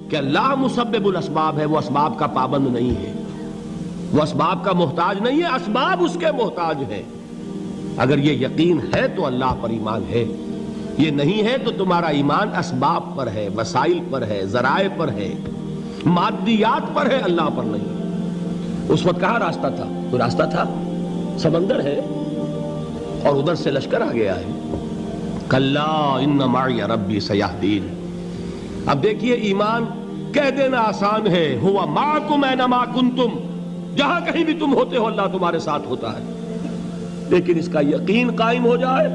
کہ اللہ مسبب الاسباب ہے، وہ اسباب کا پابند نہیں ہے، وہ اسباب کا محتاج نہیں ہے، اسباب اس کے محتاج ہیں۔ اگر یہ یقین ہے تو اللہ پر ایمان ہے، یہ نہیں ہے تو تمہارا ایمان اسباب پر ہے، وسائل پر ہے، ذرائع پر ہے، مادیات پر ہے، اللہ پر نہیں۔ اس وقت کہاں راستہ تھا؟ کوئی راستہ تھا؟ سمندر ہے اور ادھر سے لشکر آ گیا ہے۔ کلا ان معی ربی سیہدین۔ اب دیکھیے ایمان کہہ دینا آسان ہے، ہوا معکم اینما کنتم، جہاں کہیں بھی تم ہوتے ہو اللہ تمہارے ساتھ ہوتا ہے، لیکن اس کا یقین قائم ہو جائے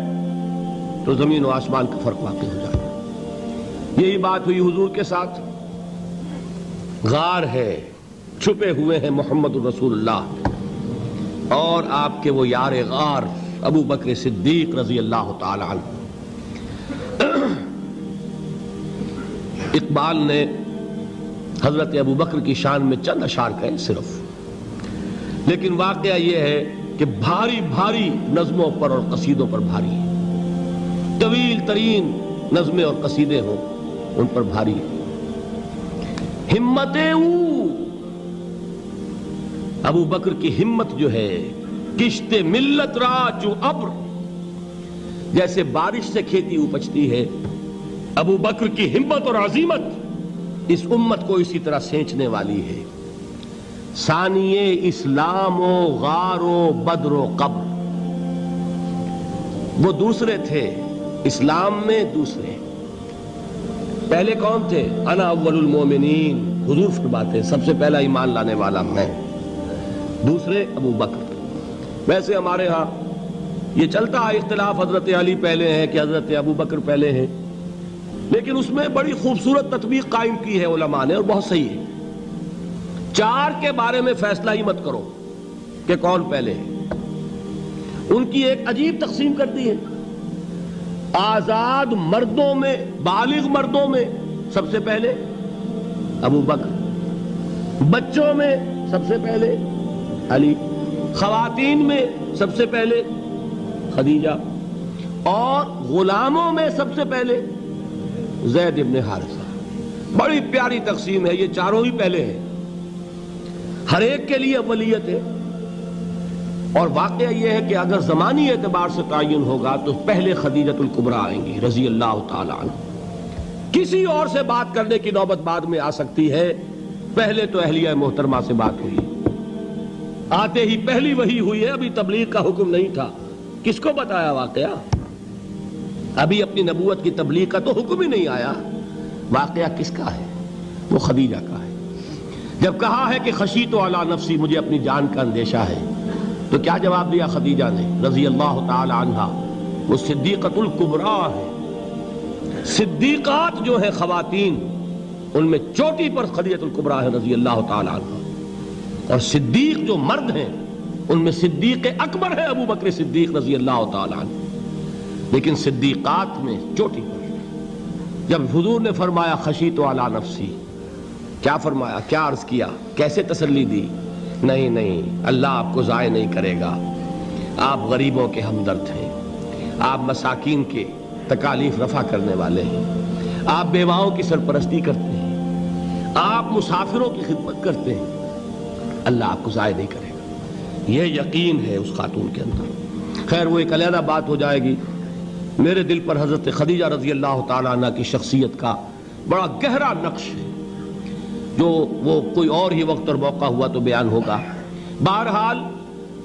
تو زمین و آسمان کا فرق واقع ہو جائے۔ یہی بات ہوئی حضور کے ساتھ۔ غار ہے، چھپے ہوئے ہیں محمد الرسول اللہ اور آپ کے وہ یار غار ابو بکر صدیق رضی اللہ تعالی عنہ۔ اقبال نے حضرت ابو بکر کی شان میں چند اشعار کہے صرف، لیکن واقعہ یہ ہے کہ بھاری بھاری نظموں پر اور قصیدوں پر بھاری ہے، طویل ترین نظمیں اور قصیدے ہوں ان پر بھاری ہے۔ ہمتیں ابو بکر کی ہمت جو ہے، کشت ملت را جو ابر، جیسے بارش سے کھیتی اپجتی ہے، ابو بکر کی ہمت اور عزیمت اس امت کو اسی طرح سینچنے والی ہے۔ ثانیے اسلام و غار و بدر و قبر، وہ دوسرے تھے اسلام میں، دوسرے پہلے کون تھے؟ انا اول المومنین، حضور فرماتے ہیں سب سے پہلا ایمان لانے والا میں، دوسرے ابو بکر۔ ویسے ہمارے ہاں یہ چلتا ہے اختلاف، حضرت علی پہلے ہیں کہ حضرت ابو بکر پہلے ہیں، لیکن اس میں بڑی خوبصورت تطبیق قائم کی ہے علماء نے اور بہت صحیح ہے۔ چار کے بارے میں فیصلہ ہی مت کرو کہ کون پہلے ہے، ان کی ایک عجیب تقسیم کر دی ہے۔ آزاد مردوں میں، بالغ مردوں میں سب سے پہلے ابو بکر، بچوں میں سب سے پہلے علی، خواتین میں سب سے پہلے خدیجہ، اور غلاموں میں سب سے پہلے زید ابن حارثہ۔ بڑی پیاری تقسیم ہے، یہ چاروں ہی پہلے ہیں، ہر ایک کے لیے اولیت ہے۔ اور واقعہ یہ ہے کہ اگر زمانی اعتبار سے تعین ہوگا تو پہلے خدیجۃ الکبریٰ آئیں گی رضی اللہ تعالی عنہ۔ کسی اور سے بات کرنے کی نوبت بعد میں آ سکتی ہے، پہلے تو اہلیہ محترمہ سے بات ہوئی، آتے ہی پہلی وحی ہوئی ہے، ابھی تبلیغ کا حکم نہیں تھا۔ کس کو بتایا واقعہ؟ ابھی اپنی نبوت کی تبلیغ کا تو حکم ہی نہیں آیا۔ واقعہ کس کا ہے؟ وہ خدیجہ کا ہے۔ جب کہا ہے کہ خشیت علی نفسی، مجھے اپنی جان کا اندیشہ ہے، تو کیا جواب دیا خدیجہ نے رضی اللہ تعالی عنہا؟ وہ صدیقۃ الکبریٰ ہے۔ صدیقات جو ہیں خواتین، ان میں چوٹی پر خدیجۃ الکبریٰ ہے رضی اللہ تعالی عنہا، اور صدیق جو مرد ہیں ان میں صدیق اکبر ہے ابو بکر صدیق رضی اللہ تعالی عنہ، لیکن صدیقات میں چوٹی پر۔ جب حضور نے فرمایا خشیت علی نفسی، کیا فرمایا؟ کیا عرض کیا؟ کیسے تسلی دی؟ نہیں نہیں، اللہ آپ کو ضائع نہیں کرے گا، آپ غریبوں کے ہمدرد ہیں، آپ مساکین کے تکالیف رفع کرنے والے ہیں، آپ بیواؤں کی سرپرستی کرتے ہیں، آپ مسافروں کی خدمت کرتے ہیں، اللہ آپ کو ضائع نہیں کرے گا۔ یہ یقین ہے اس خاتون کے اندر۔ خیر وہ ایک علیحدہ بات ہو جائے گی۔ میرے دل پر حضرت خدیجہ رضی اللہ تعالیٰ عنہ کی شخصیت کا بڑا گہرا نقش ہے، جو وہ کوئی اور ہی وقت اور موقع ہوا تو بیان ہوگا۔ بہرحال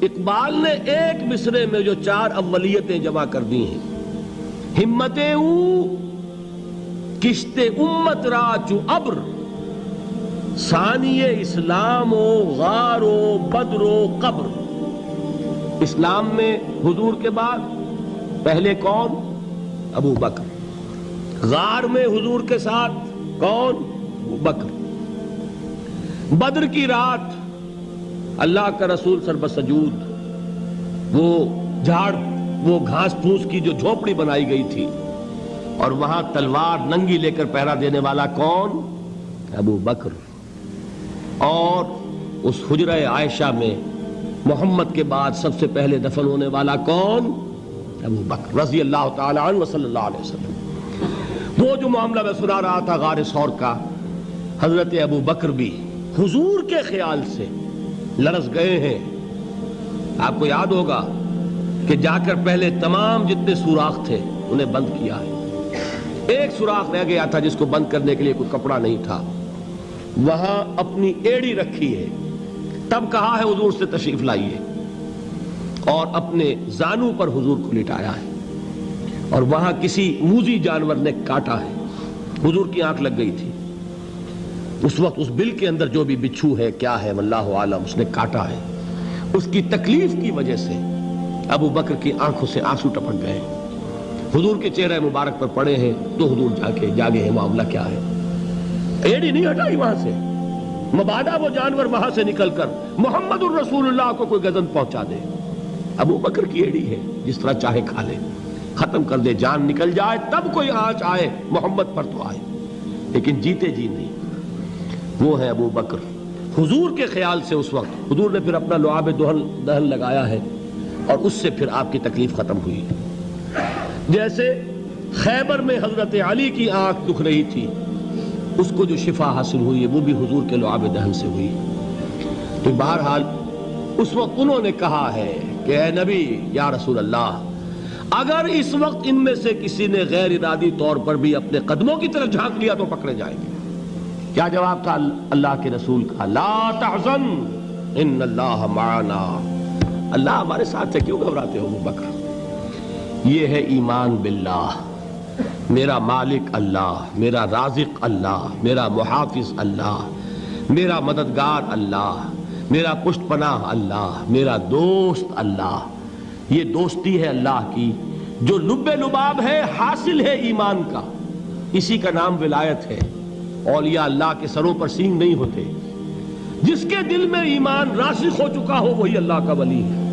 اقبال نے ایک مصرے میں جو چار اولیتیں جمع کر دی ہیں، ہمتیں کشت امت را چو ابر، ثانی اسلام و غار و بدر و قبر۔ اسلام میں حضور کے بعد پہلے کون؟ ابو بکر۔ غار میں حضور کے ساتھ کون؟ ابو بکر۔ بدر کی رات اللہ کا رسول سربسجود، وہ جھاڑ، وہ گھاس پھوس کی جو جھوپڑی بنائی گئی تھی، اور وہاں تلوار ننگی لے کر پہرا دینے والا کون؟ ابو بکر۔ اور اس حجرہ عائشہ میں محمد کے بعد سب سے پہلے دفن ہونے والا کون؟ ابو بکر رضی اللہ تعالی عنہ وصلی اللہ علیہ وسلم۔ وہ جو معاملہ میں سنا رہا تھا غار ثور کا، حضرت ابو بکر بھی حضور کے خیال سے لرز گئے ہیں. آپ کو یاد ہوگا کہ جا کر پہلے تمام جتنے سوراخ تھے انہیں بند کیا ہے. ایک سوراخ رہ گیا تھا جس کو بند کرنے کے لیے کوئی کپڑا نہیں تھا. وہاں اپنی ایڑی رکھی ہے. تب کہا ہے حضور سے تشریف لائیے, اور اپنے زانو پر حضور کو لٹایا ہے. اور وہاں کسی موذی جانور نے کاٹا ہے. حضور کی آنکھ لگ گئی تھی. اس وقت اس بل کے اندر جو بھی بچھو ہے کیا ہے واللہ عالم, اس نے کاٹا ہے. اس کی تکلیف کی وجہ سے ابو بکر کی آنکھوں سے آنسو ٹپک گئے. حضور کے چہرے مبارک پر پڑے ہیں تو حضور جاگے ہیں, معاملہ کیا ہے. ایڑی نہیں ہٹائی وہاں سے, مبادا وہ جانور وہاں سے نکل کر محمد الرسول اللہ کو کوئی گزن پہنچا دے. ابو بکر کی ایڑی ہے, جس طرح چاہے کھا لے, ختم کر دے, جان نکل جائے تب کوئی آنچ آئے محمد پر تو آئے, لیکن جیتے جی نہیں. وہ ہے ابو بکر. حضور کے خیال سے اس وقت حضور نے پھر اپنا لعاب دہن لگایا ہے, اور اس سے پھر آپ کی تکلیف ختم ہوئی. جیسے خیبر میں حضرت علی کی آنکھ دکھ رہی تھی, اس کو جو شفا حاصل ہوئی ہے وہ بھی حضور کے لعاب دہن سے ہوئی. تو بہرحال اس وقت انہوں نے کہا ہے کہ اے نبی یا رسول اللہ, اگر اس وقت ان میں سے کسی نے غیر ارادی طور پر بھی اپنے قدموں کی طرف جھانک لیا تو پکڑے جائیں گے. کیا جواب تھا اللہ کے رسول کا؟ لا تحزن ان اللہ معنا. اللہ ہمارے ساتھ ہے, کیوں گھبراتے ہو ابو بکر. یہ ہے ایمان باللہ, میرا مالک اللہ, میرا رازق اللہ, میرا محافظ اللہ, میرا مددگار اللہ, میرا پشت پناہ اللہ, میرا دوست اللہ. یہ دوستی ہے اللہ کی جو لب لباب ہے, حاصل ہے ایمان کا. اسی کا نام ولایت ہے. اولیاء اللہ کے سروں پر سینگ نہیں ہوتے. جس کے دل میں ایمان راسخ ہو چکا ہو وہی اللہ کا ولی ہے.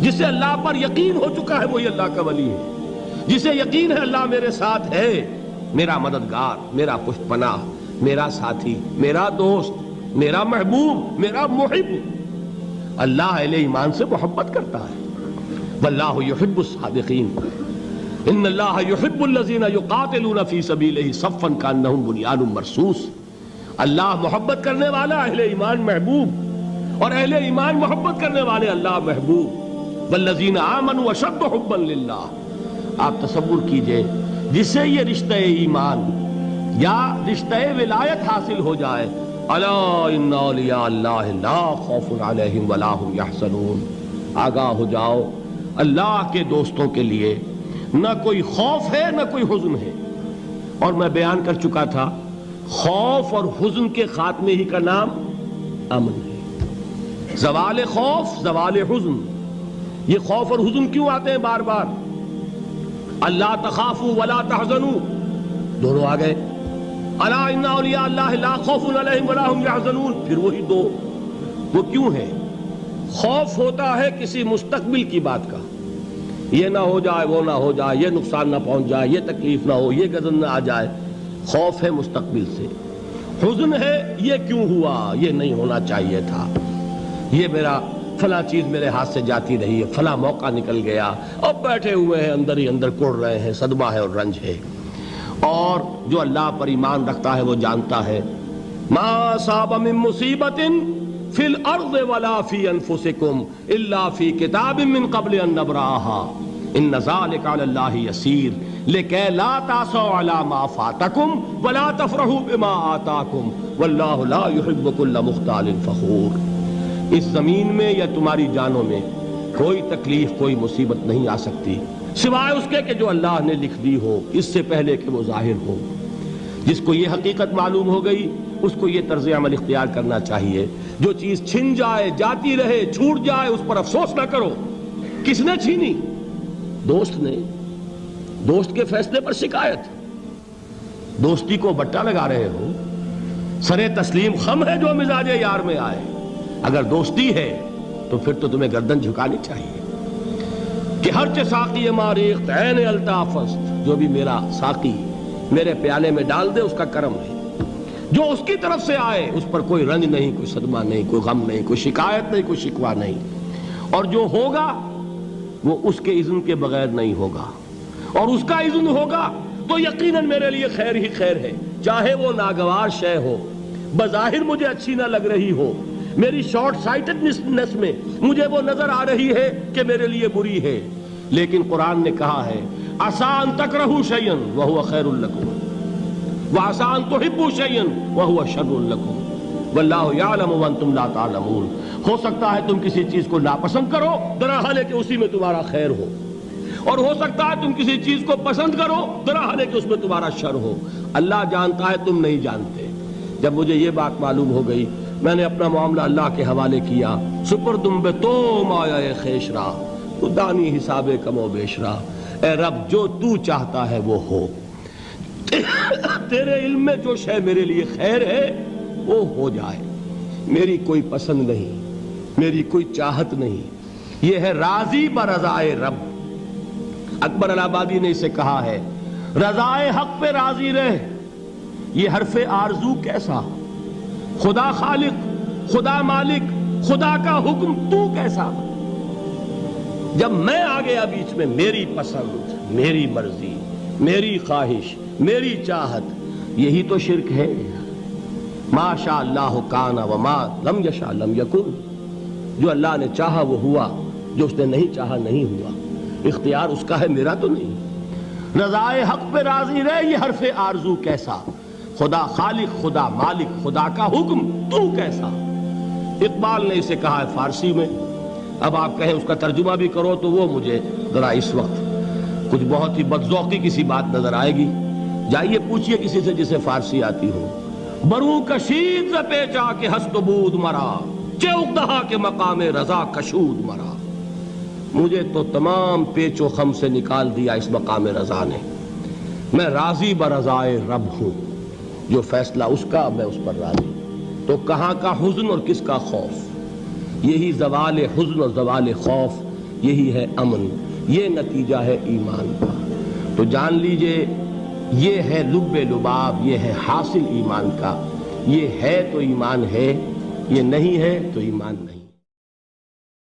جسے اللہ پر یقین ہو چکا ہے وہی اللہ کا ولی ہے. جسے یقین ہے اللہ میرے ساتھ ہے, میرا مددگار, میرا پشت پناہ, میرا ساتھی, میرا دوست, میرا محبوب, میرا محب. اللہ اہل ایمان سے محبت کرتا ہے. واللہ یحب الصادقین. ان اللہ یحب الذین یقاتلون فی سبیلہ صفا کانہم بنیان مرصوص. اللہ محبت کرنے والا, اہل ایمان محبوب, اور اہل ایمان محبت کرنے والے اللہ محبوب. والذین آمنوا اشد حبا للہ. آپ تصور کیجئے جسے یہ رشتہ ایمان یا رشتہ ولایت حاصل ہو جائے, الا ان اولیاء اللہ لا خوف علیہم ولا هم یحزنون. آگاہ ہو جاؤ, اللہ کے دوستوں کے لیے نہ کوئی خوف ہے نہ کوئی حزن ہے. اور میں بیان کر چکا تھا, خوف اور حزن کے خاتمے ہی کا نام امن ہے. زوال خوف, زوال حزن. یہ خوف اور حزن کیوں آتے ہیں بار بار؟ اللہ تخافوا ولا تحزنوا, دونوں آ گئے. الا ان اولیاء اللہ لا خوف علیہم ولا هم یحزنون, پھر وہی دو. وہ کیوں ہے؟ خوف ہوتا ہے کسی مستقبل کی بات کا, یہ نہ ہو جائے, وہ نہ ہو جائے, یہ نقصان نہ پہنچ جائے, یہ تکلیف نہ ہو, یہ غضب نہ آ جائے. خوف ہے مستقبل سے. حزن ہے یہ کیوں ہوا, یہ نہیں ہونا چاہیے تھا, یہ میرا فلاں چیز میرے ہاتھ سے جاتی رہی ہے, فلاں موقع نکل گیا, اب بیٹھے ہوئے ہیں اندر ہی اندر کڑ رہے ہیں, صدمہ ہے اور رنج ہے. اور جو اللہ پر ایمان رکھتا ہے وہ جانتا ہے ما اصاب من مصیبت فی الارض ولا فی انفسکم الا فی کتاب من قبل ان نبرأها ان ذلک علی اللہ یسیر لکی لا تعصوا علی ما فاتکم ولا تفرحوا بما آتاکم واللہ لا يحب کل مختال فخور. اس زمین میں یا تمہاری جانوں میں کوئی تکلیف, کوئی مصیبت نہیں آ سکتی سوائے اس کے کہ جو اللہ نے لکھ دی ہو, اس سے پہلے کہ وہ ظاہر ہو. جس کو یہ حقیقت معلوم ہو گئی اس کو یہ طرز عمل اختیار کرنا چاہیے. جو چیز چھن جائے, جاتی رہے, چھوٹ جائے, اس پر افسوس نہ کرو. کس نے چھینی؟ دوست نے. دوست کے فیصلے پر شکایت. دوستی کو بٹا لگا رہے ہو, سرے تسلیم خم ہے جو مزاج یار میں آئے. اگر دوستی ہے تو پھر تو تمہیں گردن جھکانی چاہیے کہ ہر ساقی ماریخت عین الطافست, جو بھی میرا ساقی میرے پیالے میں ڈال دے اس کا کرم ہے. جو اس کی طرف سے آئے اس پر کوئی رنج نہیں, کوئی صدمہ نہیں, کوئی غم نہیں, کوئی شکایت نہیں, کوئی شکوہ نہیں. اور جو ہوگا وہ اس کے اذن کے بغیر نہیں ہوگا, اور اس کا اذن ہوگا تو یقیناً میرے لیے خیر ہی خیر ہے, چاہے وہ ناگوار شے ہو, بظاہر مجھے اچھی نہ لگ رہی ہو، میری شارٹ سائٹڈنس میں مجھے وہ نظر آ رہی ہے کہ میرے لیے بری ہے، لیکن قرآن نے کہا ہے عسیٰ ان تکرہوا شیئا وہو خیر لکم وعسیٰ ان تحبوا شیئا وہو شر لکم واللہ یعلم وانتم لا تعلمون۔ ہو سکتا ہے تم کسی چیز کو ناپسند کرو درحال ہے کہ اسی میں تمہارا خیر ہو، اور ہو سکتا ہے تم کسی چیز کو پسند کرو درحال ہے کہ اس میں تمہارا شر ہو۔ اللہ جانتا ہے، تم نہیں جانتے۔ جب مجھے یہ بات معلوم ہو گئی، میں نے اپنا معاملہ اللہ کے حوالے کیا۔ سپردم بے تو مایا خیش را تو دانی حساب کم و بیش را، اے رب جو تو چاہتا ہے وہ ہو، تیرے علم میں جو شے میرے لیے خیر ہے وہ ہو جائے، میری کوئی پسند نہیں، میری کوئی چاہت نہیں، یہ ہے راضی برضائے رب۔ اکبر الہٰبادی نے اسے کہا ہے رضائے حق پہ راضی رہ، یہ حرف آرزو کیسا، خدا خالق، خدا مالک، خدا کا حکم تو کیسا۔ جب میں آ گیا بیچ میں، میری پسند، میری مرضی، میری خواہش، میری چاہت، یہی تو شرک ہے۔ ما شاء اللہ کان وما لم یشاء لم یکن، جو اللہ نے چاہا وہ ہوا، جو اس نے نہیں چاہا نہیں ہوا، اختیار اس کا ہے، میرا تو نہیں۔ رضائے حق پہ راضی رہے، یہ حرف آرزو کیسا، خدا خالق، خدا مالک، خدا کا حکم تو کیسا۔ اقبال نے اسے کہا ہے فارسی میں، اب آپ کہیں اس کا ترجمہ بھی کرو تو وہ مجھے ذرا اس وقت کچھ بہت ہی بدذوقی کسی بات نظر آئے گی۔ جائیے پوچھئے کسی سے جسے فارسی آتی ہو، برو کشید ز پیچا کے ہست و بود مرا، چے اقدہا کے مقام رضا کشود مرا۔ مجھے تو تمام پیچ و خم سے نکال دیا اس مقام رضا نے، میں راضی برضائے رب ہوں، جو فیصلہ اس کا میں اس پر راضی۔ تو کہاں کا حزن اور کس کا خوف، یہی زوال حزن اور زوال خوف، یہی ہے امن، یہ نتیجہ ہے ایمان کا۔ تو جان لیجئے یہ ہے لب لباب، یہ ہے حاصل ایمان کا، یہ ہے تو ایمان ہے، یہ نہیں ہے تو ایمان نہیں۔